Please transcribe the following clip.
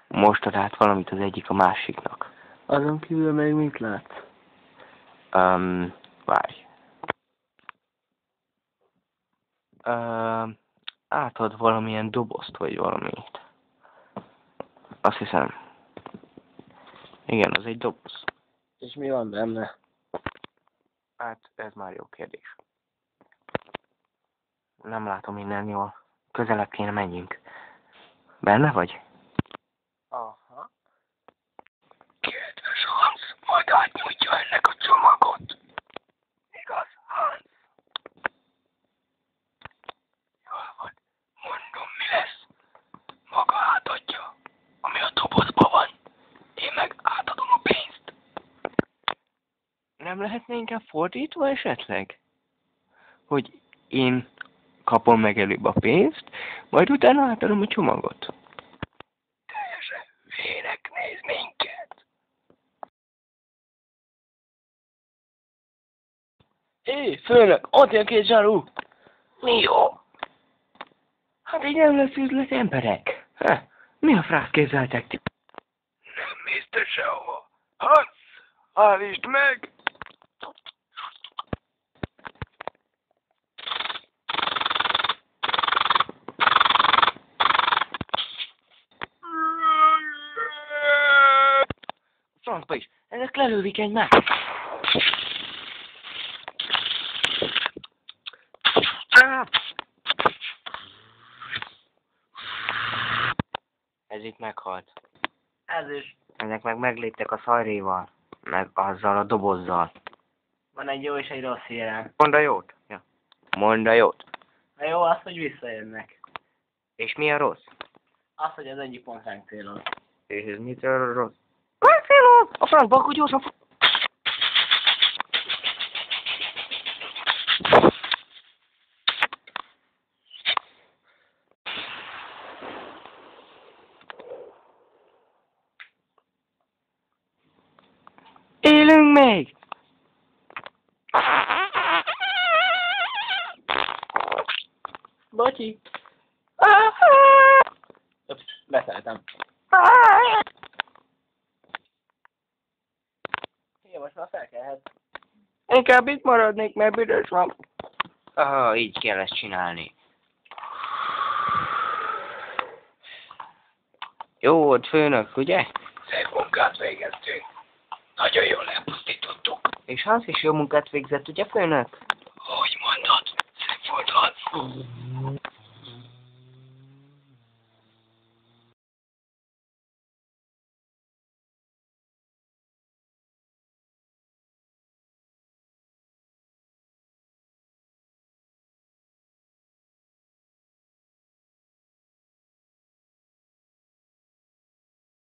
Most ad át valamit az egyik a másiknak. Azon kívül még mit látsz? Várj. Átad valamilyen dobozt, vagy valamit. Azt hiszem. Igen, az egy doboz. És mi van benne? Hát, ez már jó kérdés. Nem látom innen jól. Közelebb kéne menjünk. Benne vagy? Aha. Kedves Hans, majd átnyújtja ennek a csomagot. Igaz, Hans? Jól van. Mondom, mi lesz. Maga átadja, ami a dobozban van. Én meg átadom a pénzt. Nem lehetne inkább fordítva esetleg? Hogy én kapom meg előbb a pénzt, majd utána átadom a csomagot. Teljesen hülyének néz minket. Hé, főnök, ott jön 2 zsaru! Mi jó? Hát így nem lesz üzlet emberek. Mi a frászt képzeltek ti? Nem mész te sehova. Hans, állítsd meg! Francba is, ezek lelővik egymást. Ez itt meghalt. Ez is. Ezek meg megléptek a szajréval, meg azzal a dobozzal. Van egy jó és egy rossz hírem. Mondd a jót. Ja. Mondd a jót. A jó az, hogy visszajönnek. És mi a rossz? Az, hogy az egyik pont ránk célol. És ez mitől rossz? Hello! A francba, akkor gyorsan! Élünk még! Bocsi! Ups, beszálltam. Jó, most már felkelhet. Inkább itt maradnék, mert büdös van. Így kell ezt csinálni. Jó volt, főnök, ugye? Szép munkát végeztünk. Nagyon jól elpusztítottuk. És Hans is jó munkát végzett, ugye, főnök? Hogy mondod? Szép volt, Hans.